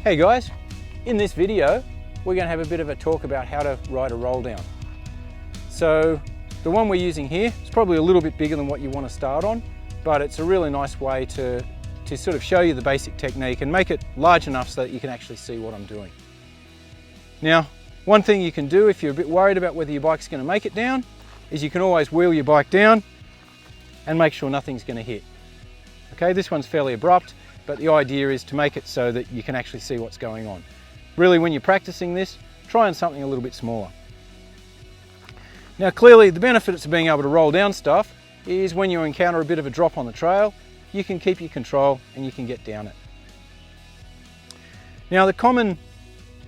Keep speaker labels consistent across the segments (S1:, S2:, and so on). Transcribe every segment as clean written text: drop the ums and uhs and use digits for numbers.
S1: Hey guys, in this video we're going to have a bit of a talk about how to ride a roll down. So the one we're using here is probably a little bit bigger than what you want to start on, but it's a really nice way to sort of show you the basic technique and make it large enough so that you can actually see what I'm doing. Now, one thing you can do if you're a bit worried about whether your bike's going to make it down is you can always wheel your bike down and make sure nothing's going to hit. Okay, this one's fairly abrupt, but the idea is to make it so that you can actually see what's going on. Really, when you're practicing this, try on something a little bit smaller. Now clearly the benefits of being able to roll down stuff is when you encounter a bit of a drop on the trail, you can keep your control and you can get down it. Now the common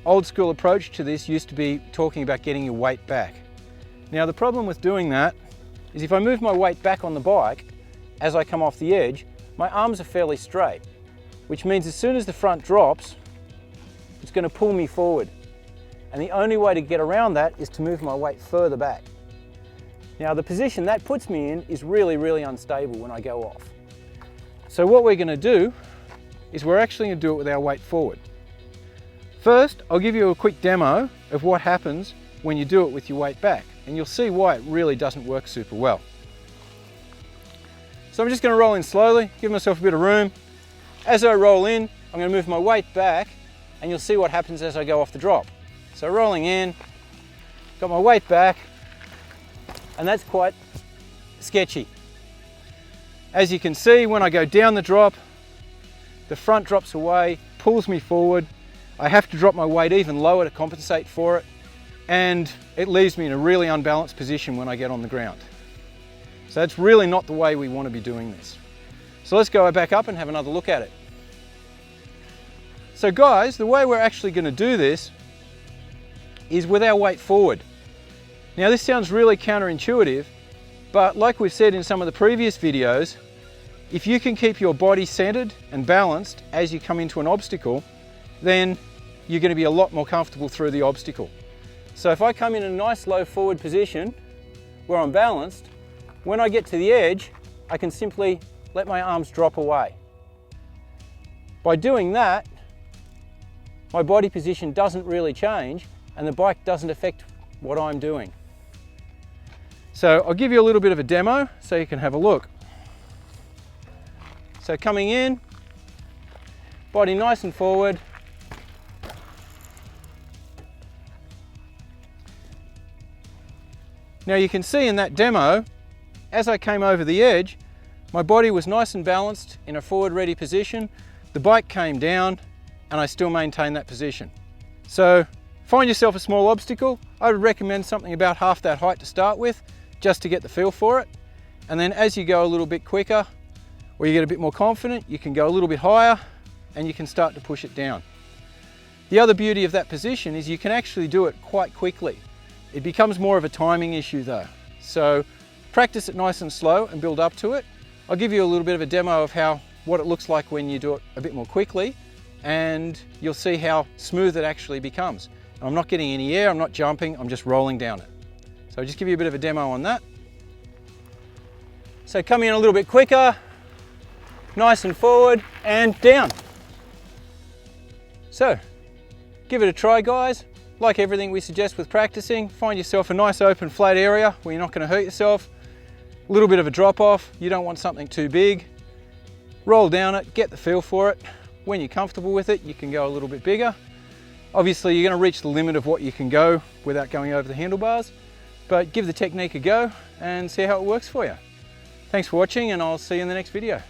S1: old school approach to this used to be talking about getting your weight back. Now the problem with doing that is if I move my weight back on the bike as I come off the edge, my arms are fairly straight, which means as soon as the front drops, it's going to pull me forward. And the only way to get around that is to move my weight further back. Now the position that puts me in is really, really unstable when I go off. So what we're going to do is we're actually going to do it with our weight forward. First, I'll give you a quick demo of what happens when you do it with your weight back, and you'll see why it really doesn't work super well. So I'm just going to roll in slowly, give myself a bit of room. As I roll in, I'm going to move my weight back, and you'll see what happens as I go off the drop. So rolling in, got my weight back, and that's quite sketchy. As you can see, when I go down the drop, the front drops away, pulls me forward. I have to drop my weight even lower to compensate for it, and it leaves me in a really unbalanced position when I get on the ground. So that's really not the way we want to be doing this. So let's go back up and have another look at it. So guys, the way we're actually going to do this is with our weight forward. Now this sounds really counterintuitive, but like we've said in some of the previous videos, if you can keep your body centered and balanced as you come into an obstacle, then you're going to be a lot more comfortable through the obstacle. So if I come in a nice low forward position where I'm balanced, when I get to the edge, I can simply let my arms drop away. By doing that, my body position doesn't really change and the bike doesn't affect what I'm doing. So I'll give you a little bit of a demo so you can have a look. So coming in, body nice and forward. Now you can see in that demo, as I came over the edge, my body was nice and balanced in a forward ready position. The bike came down and I still maintained that position. So find yourself a small obstacle. I would recommend something about half that height to start with, just to get the feel for it. And then as you go a little bit quicker, or you get a bit more confident, you can go a little bit higher and you can start to push it down. The other beauty of that position is you can actually do it quite quickly. It becomes more of a timing issue though. So practice it nice and slow and build up to it. I'll give you a little bit of a demo of what it looks like when you do it a bit more quickly, and you'll see how smooth it actually becomes. And I'm not getting any air, I'm not jumping, I'm just rolling down it. So I'll just give you a bit of a demo on that. So coming in a little bit quicker, nice and forward and down. So give it a try guys. Like everything we suggest with practicing, find yourself a nice open flat area where you're not going to hurt yourself. A little bit of a drop off, you don't want something too big. Roll down it, get the feel for it. When you're comfortable with it, you can go a little bit bigger. Obviously you're going to reach the limit of what you can go without going over the handlebars, but give the technique a go and see how it works for you. Thanks for watching and I'll see you in the next video.